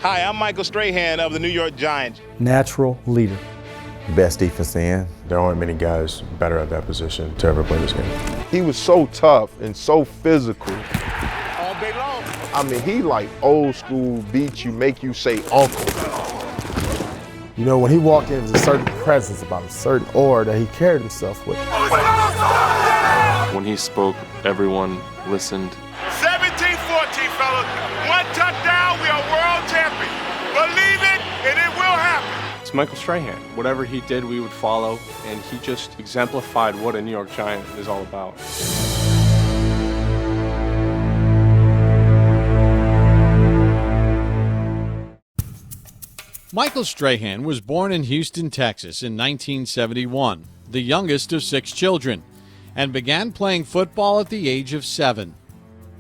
Hi, I'm Michael Strahan of the New York Giants. Natural leader. Best defense end. There aren't many guys better at that position to ever play this game. He was so tough and so physical. All day long. I mean, he like old school beats you, make you say uncle. You know, when he walked in, there was a certain presence about him, a certain aura that he carried himself with. When he spoke, everyone listened. 17-14, fellas. One touchdown, we are world champions. Believe it, and it will happen. It's Michael Strahan. Whatever he did, we would follow, and he just exemplified what a New York Giant is all about. Michael Strahan was born in Houston, Texas in 1971, the youngest of 6 children, and began playing football at the age of 7.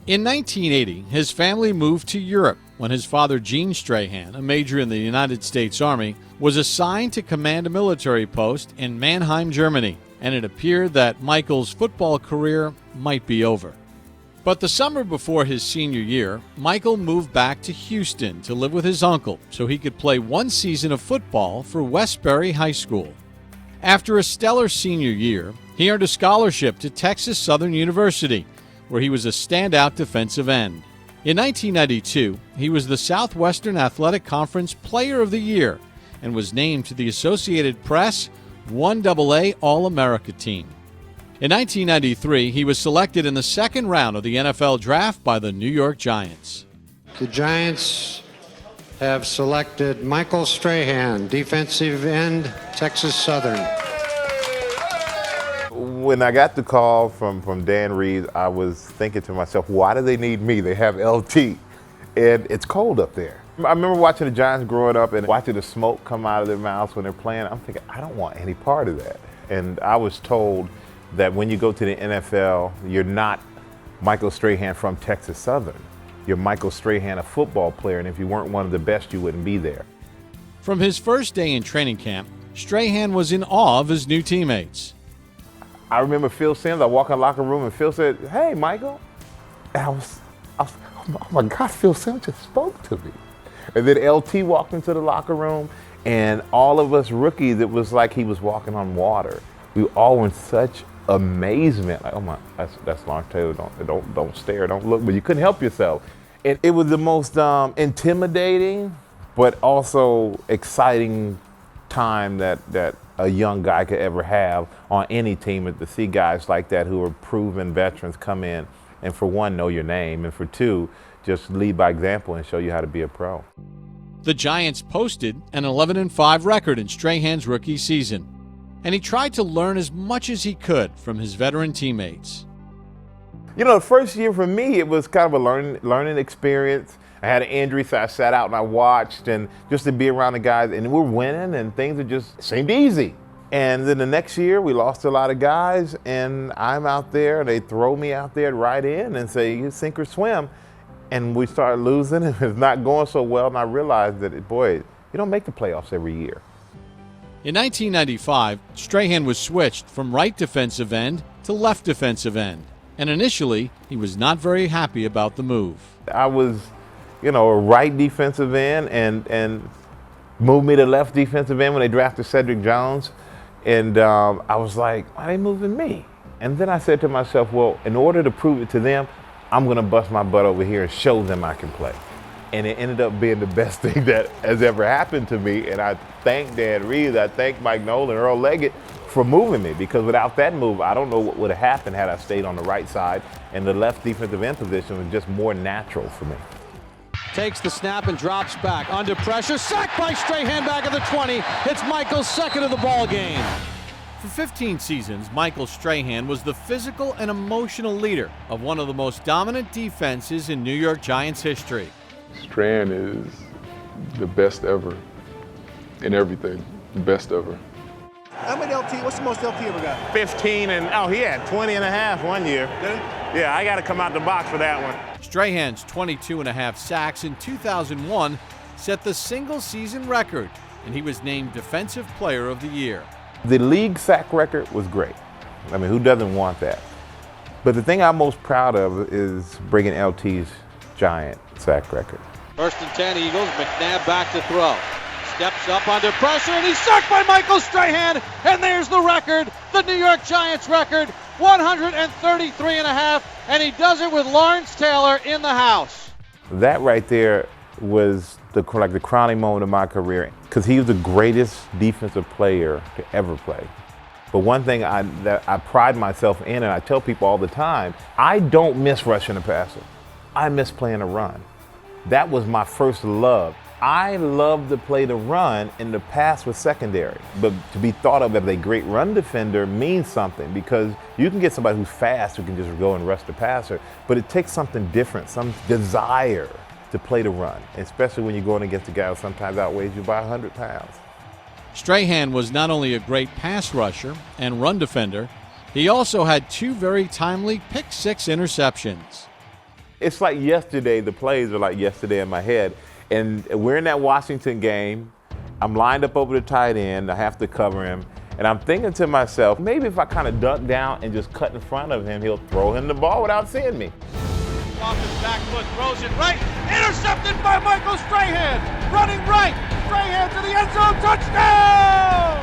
In 1980, his family moved to Europe when his father, Gene Strahan, a major in the United States Army, was assigned to command a military post in Mannheim, Germany, and it appeared that Michael's football career might be over. But the summer before his senior year, Michael moved back to Houston to live with his uncle so he could play one season of football for Westbury High School. After a stellar senior year, he earned a scholarship to Texas Southern University, where he was a standout defensive end. In 1992, he was the Southwestern Athletic Conference Player of the Year and was named to the Associated Press 1AA All-America team. In 1993, he was selected in the second round of the NFL Draft by the New York Giants. The Giants have selected Michael Strahan, defensive end, Texas Southern. When I got the call from Dan Reeves, I was thinking to myself, why do they need me? They have LT, and it's cold up there. I remember watching the Giants growing up and watching the smoke come out of their mouths when they're playing. I'm thinking, I don't want any part of that. And I was told that when you go to the NFL, you're not Michael Strahan from Texas Southern. You're Michael Strahan, a football player, and if you weren't one of the best, you wouldn't be there. From his first day in training camp, Strahan was in awe of his new teammates. I remember Phil Simms, I walked in the locker room and Phil said, hey, Michael. And I was oh my God, Phil Simms just spoke to me. And then LT walked into the locker room, and all of us rookies, it was like he was walking on water. We all were in such amazement, like, oh my, that's Lawrence Taylor. Don't stare, don't look, but you couldn't help yourself. And it was the most intimidating, but also exciting time that a young guy could ever have on any team, to see guys like that who are proven veterans come in and, for one, know your name, and for two, just lead by example and show you how to be a pro. The Giants posted an 11-5 record in Strahan's rookie season, and he tried to learn as much as he could from his veteran teammates. You know, the first year for me, it was kind of a learning experience. I had an injury, so I sat out and I watched, and just to be around the guys, and we're winning, and things just seemed easy. And then the next year, we lost a lot of guys, and I'm out there, they throw me out there right in and say, you sink or swim. And we started losing, and it's not going so well, and I realized that, boy, you don't make the playoffs every year. In 1995, Strahan was switched from right defensive end to left defensive end, and initially, he was not very happy about the move. I was, a right defensive end, and moved me to left defensive end when they drafted Cedric Jones. And I was like, why are they moving me? And then I said to myself, well, in order to prove it to them, I'm going to bust my butt over here and show them I can play. And it ended up being the best thing that has ever happened to me. And I thank Dan Reeves, I thank Mike Nolan, Earl Leggett for moving me, because without that move, I don't know what would have happened had I stayed on the right side, and the left defensive end position was just more natural for me. Takes the snap and drops back. Under pressure, sacked by Strahan back at the 20. It's Michael's second of the ball game. For 15 seasons, Michael Strahan was the physical and emotional leader of one of the most dominant defenses in New York Giants history. Strahan is the best ever in everything, the best ever. How many LT, what's the most LT ever got? 15, and he had 20 and a half one year. Yeah, I got to come out the box for that one. Strahan's 22.5 sacks in 2001 set the single-season record, and he was named Defensive Player of the Year. The league sack record was great. I mean, who doesn't want that? But the thing I'm most proud of is bringing LT's Giant sack record. First and 10 Eagles. McNabb back to throw. Steps up under pressure, and he's sacked by Michael Strahan. And there's the record, the New York Giants record, 133 and a half. And he does it with Lawrence Taylor in the house. That right there was the crowning moment of my career, because he was the greatest defensive player to ever play. But one thing that I pride myself in, and I tell people all the time, I don't miss rushing a passer. I miss playing a run. That was my first love. I love to play the run, and the pass was secondary. But to be thought of as a great run defender means something, because you can get somebody who's fast who can just go and rush the passer, but it takes something different, some desire to play the run, especially when you're going against a guy who sometimes outweighs you by 100 pounds. Strahan was not only a great pass rusher and run defender, he also had 2 very timely pick-six interceptions. It's like yesterday, the plays are like yesterday in my head. And we're in that Washington game. I'm lined up over the tight end. I have to cover him. And I'm thinking to myself, maybe if I kind of duck down and just cut in front of him, he'll throw him the ball without seeing me. Off his back foot, throws it right. Intercepted by Michael Strahan. Running right. Strahan to the end zone. Touchdown!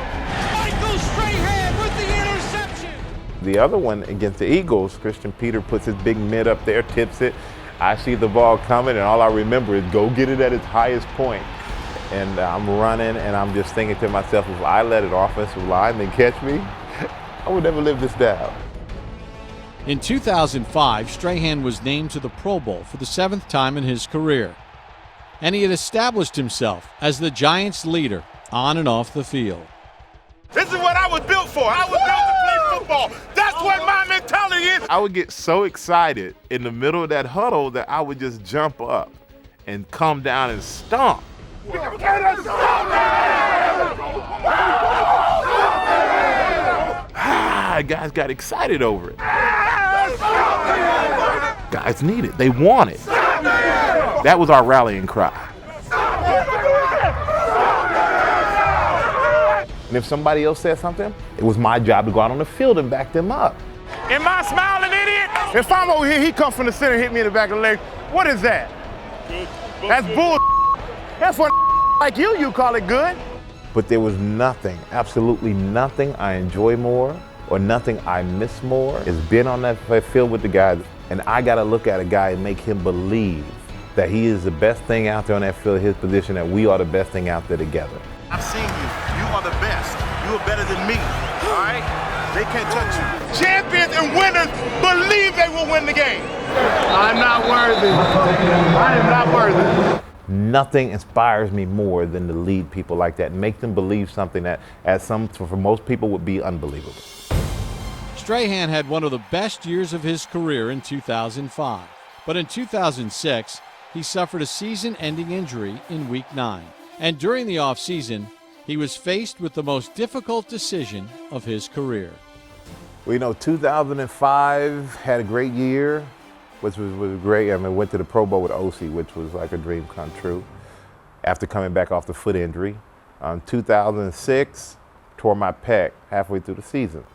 Michael Strahan with the interception. The other one against the Eagles, Christian Peter puts his big mid up there, tips it. I see the ball coming, and all I remember is go get it at its highest point. And I'm running, and I'm just thinking to myself, if I let an offensive lineman catch me, I would never live this down. In 2005, Strahan was named to the Pro Bowl for the 7th time in his career. And he had established himself as the Giants' leader on and off the field. This is what I was built for. I was built to play football. That's what my mentality is. I would get so excited in the middle of that huddle that I would just jump up and come down and stomp. Guys got excited over it. Guys need it. They want it. That was our rallying cry. And if somebody else said something, it was my job to go out on the field and back them up. Am I smiling, idiot? If I'm over here, he comes from the center and hit me in the back of the leg. What is that? That's bull. That's what like you call it good. But there was nothing, absolutely nothing I enjoy more or nothing I miss more is being on that field with the guys. And I got to look at a guy and make him believe that he is the best thing out there on that field, his position, that we are the best thing out there together. I've seen you. You are the best. You are better than me. All right? They can't touch you. Champions and winners believe they will win the game. I'm not worthy. I am not worthy. Nothing inspires me more than to lead people like that and make them believe something that, for most people, would be unbelievable. Strahan had one of the best years of his career in 2005. But in 2006, he suffered a season-ending injury in Week 9. And during the offseason, he was faced with the most difficult decision of his career. Well, 2005 had a great year, which was great. I mean, went to the Pro Bowl with OC, which was like a dream come true, after coming back off the foot injury. 2006, tore my pec halfway through the season.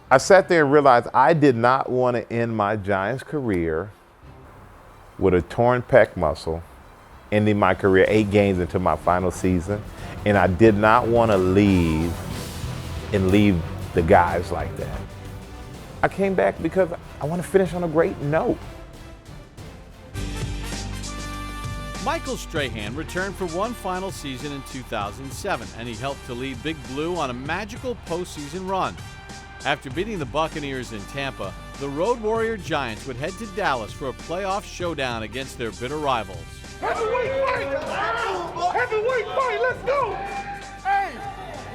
I sat there and realized I did not want to end my Giants career with a torn pec muscle, ending my career 8 games into my final season, and I did not want to leave the guys like that. I came back because I want to finish on a great note. Michael Strahan returned for one final season in 2007, and he helped to lead Big Blue on a magical postseason run. After beating the Buccaneers in Tampa, the Road Warrior Giants would head to Dallas for a playoff showdown against their bitter rivals. Heavyweight fight! Heavyweight fight, let's go! Hey,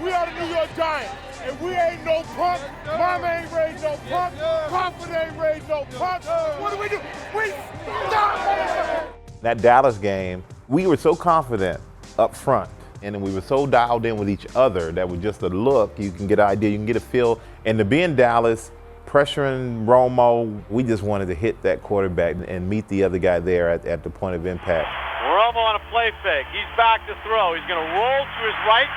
we are the New York Giants, and we ain't no punk. Mama ain't raised no punk. Papa ain't raised no punk. What do? We stop! That Dallas game, we were so confident up front, and then we were so dialed in with each other that with just a look, you can get an idea, you can get a feel. And to be in Dallas, pressuring Romo, we just wanted to hit that quarterback and meet the other guy there at the point of impact. Romo on a play fake. He's back to throw. He's going to roll to his right,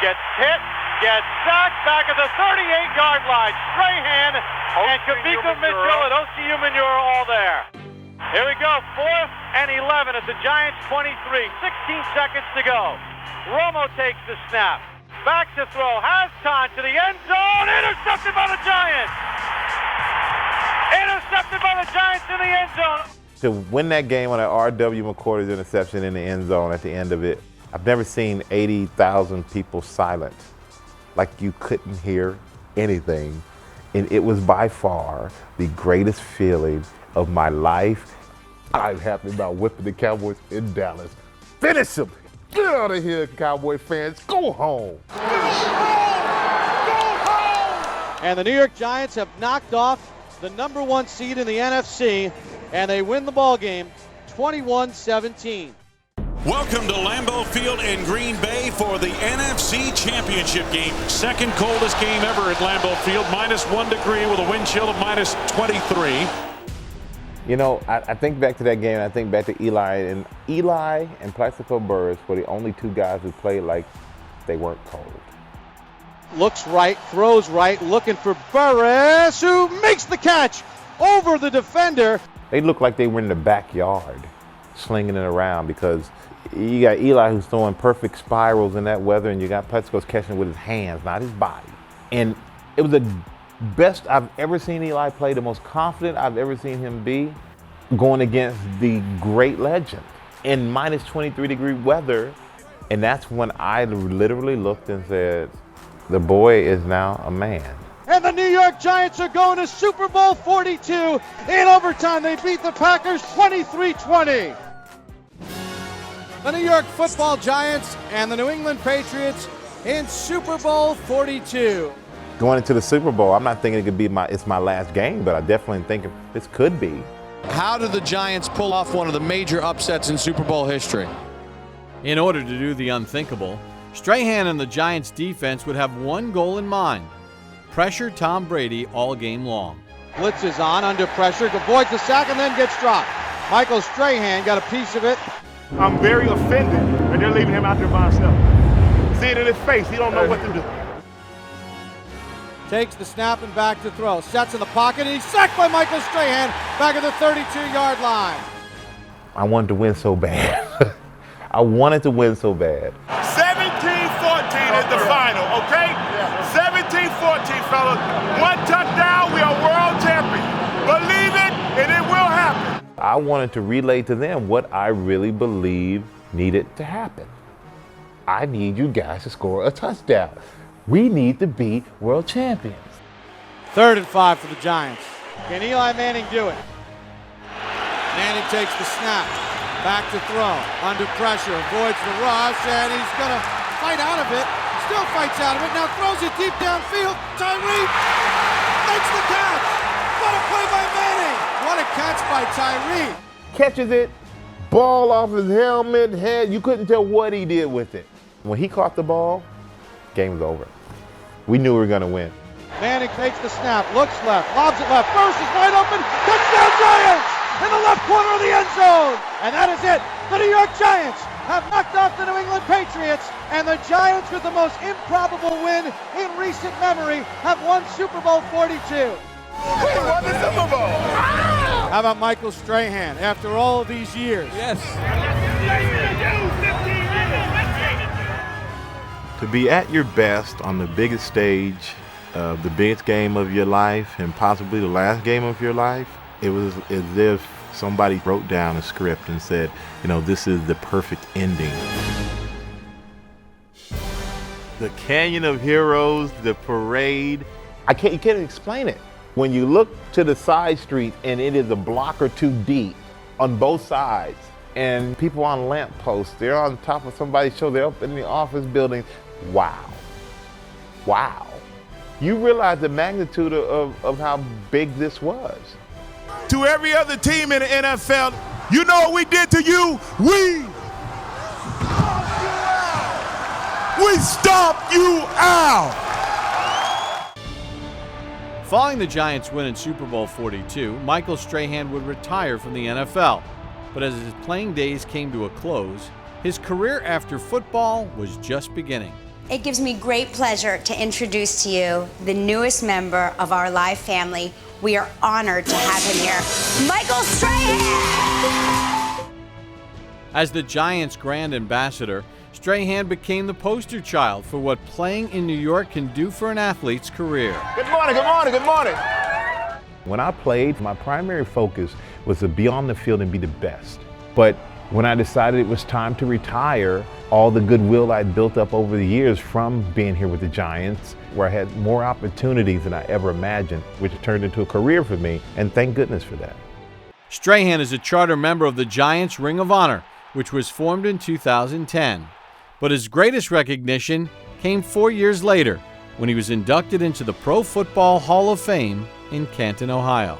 gets hit, gets sacked back at the 38-yard line. Strahan and Kavika Mitchell and OCU Manure are all there. Here we go, 4th and 11 at the Giants' 23. 16 seconds to go. Romo takes the snap. Back to throw. Has time to the end zone. Intercepted by the Giants. Intercepted by the Giants in the end zone. To win that game on an R.W. McCourty's interception in the end zone at the end of it, I've never seen 80,000 people silent. Like you couldn't hear anything. And it was by far the greatest feeling of my life. I'm happy about whipping the Cowboys in Dallas. Finish them. Get out of here, Cowboy fans. Go home. And the New York Giants have knocked off the number 1 seed in the NFC, and they win the ball game 21-17. Welcome to Lambeau Field in Green Bay for the NFC Championship game. Second coldest game ever at Lambeau Field, -1 degree with a wind chill of -23. You know, I think back to that game, and I think back to Eli and Plaxico Burress were the only 2 guys who played like they weren't cold. Looks right, throws right, looking for Burress, who makes the catch over the defender. They looked like they were in the backyard, slinging it around, because you got Eli who's throwing perfect spirals in that weather, and you got Plaxico's catching with his hands, not his body. And it was the best I've ever seen Eli play, the most confident I've ever seen him be, going against the great legend in -23-degree weather. And that's when I literally looked and said, the boy is now a man. And the New York Giants are going to Super Bowl 42 in overtime. They beat the Packers 23-20. The New York Football Giants and the New England Patriots in Super Bowl 42. Going into the Super Bowl, I'm not thinking it could be it's my last game, but I definitely think this could be. How did the Giants pull off one of the major upsets in Super Bowl history? In order to do the unthinkable, Strahan and the Giants defense would have one goal in mind: pressure Tom Brady all game long. Blitz is on, under pressure, avoids the sack and then gets dropped. Michael Strahan got a piece of it. I'm very offended that they're leaving him out there by himself. See it in his face, he don't know what to do. Takes the snap and back to throw. Sets in the pocket, and he's sacked by Michael Strahan back at the 32-yard line. I wanted to win so bad. I wanted to win so bad. 17-14 is the final, okay? 17-14, fellas. 1 touchdown, we are world champions. Believe it, and it will happen. I wanted to relay to them what I really believe needed to happen. I need you guys to score a touchdown. We need to be world champions. 3rd and 5 for the Giants. Can Eli Manning do it? Manning takes the snap. Back to throw. Under pressure. Avoids the rush, and he's going to fight out of it. Still fights out of it. Now throws it deep downfield. Tyree makes the catch. What a play by Manning. What a catch by Tyree. Catches it. Ball off his helmet, head. You couldn't tell what he did with it. When he caught the ball, game was over. We knew we were going to win. Manning takes the snap, looks left, lobs it left. Burress is wide open. Touchdown Giants in the left corner of the end zone. And that is it. The New York Giants have knocked off the New England Patriots, and the Giants, with the most improbable win in recent memory, have won Super Bowl 42. We won the Super Bowl. How about Michael Strahan after all of these years? Yes. To be at your best on the biggest stage of the biggest game of your life and possibly the last game of your life, it was as if somebody wrote down a script and said, you know, this is the perfect ending. The Canyon of Heroes, the parade. You can't explain it. When you look to the side street and it is a block or 2 deep on both sides, and people on lamp posts, they're on top of somebody's show, they're up in the office buildings. Wow. Wow. You realize the magnitude of how big this was. To every other team in the NFL, you know what we did to you? We stomped you out. Following the Giants' win in Super Bowl 42, Michael Strahan would retire from the NFL. But as his playing days came to a close, his career after football was just beginning. It gives me great pleasure to introduce to you the newest member of our live family. We are honored to have him here, Michael Strahan! As the Giants' grand ambassador, Strahan became the poster child for what playing in New York can do for an athlete's career. Good morning, good morning, good morning. When I played, my primary focus was to be on the field and be the best. But when I decided it was time to retire, all the goodwill I'd built up over the years from being here with the Giants, where I had more opportunities than I ever imagined, which turned into a career for me, and thank goodness for that. Strahan is a charter member of the Giants Ring of Honor, which was formed in 2010. But his greatest recognition came 4 years later, when he was inducted into the Pro Football Hall of Fame in Canton, Ohio.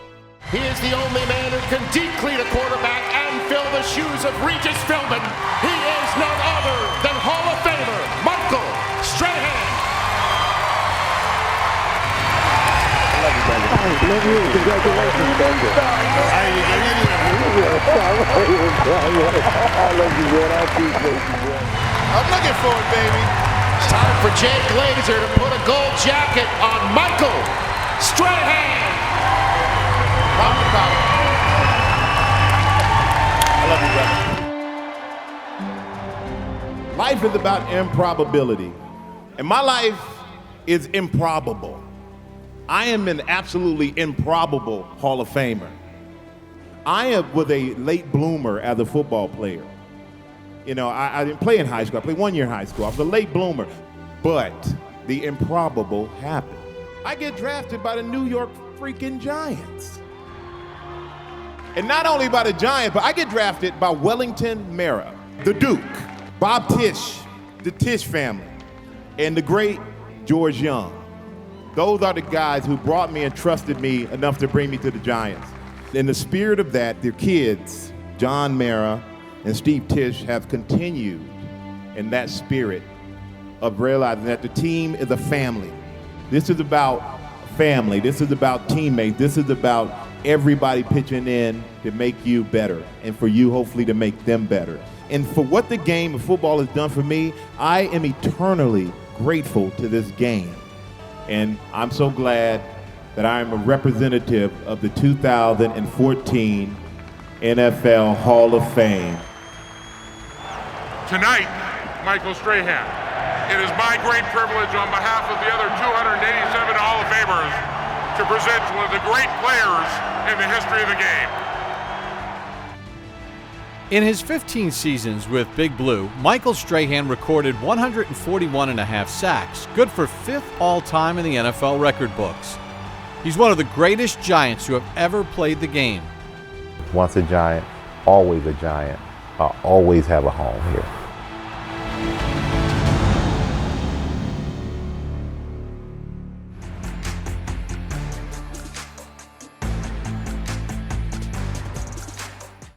He is the only man who can deep clean a quarterback and fill the shoes of Regis Philbin. He is none other than Hall of Famer Michael Strahan. I love you, brother. I love you. Congratulations, brother. I love you, man. I appreciate you, man. I'm looking for it, baby. It's time for Jay Glazer to put a gold jacket on Michael Strahan. I love you, brother. Life is about improbability, and my life is improbable. I am an absolutely improbable Hall of Famer. I was a late bloomer as a football player. You know, I didn't play in high school. I played 1 year in high school. I was a late bloomer, but the improbable happened. I get drafted by the New York freaking Giants. And not only by the Giants, but I get drafted by Wellington Mara, the Duke, Bob Tisch, the Tisch family, and the great George Young. Those are the guys who brought me and trusted me enough to bring me to the Giants. In the spirit of that, their kids, John Mara and Steve Tisch, have continued in that spirit of realizing that the team is a family. This is about family. This is about teammates. This is about everybody pitching in to make you better, and for you, hopefully, to make them better. And for what the game of football has done for me, I am eternally grateful to this game. And I'm so glad that I am a representative of the 2014 NFL Hall of Fame. Tonight, Michael Strahan, it is my great privilege on behalf of the other 287 Hall of Famers to present one of the great players in the history of the game. In his 15 seasons with Big Blue, Michael Strahan recorded 141.5 sacks, good for 5th all-time in the NFL record books. He's one of the greatest Giants who have ever played the game. Once a Giant, always a Giant. I'll always have a home here.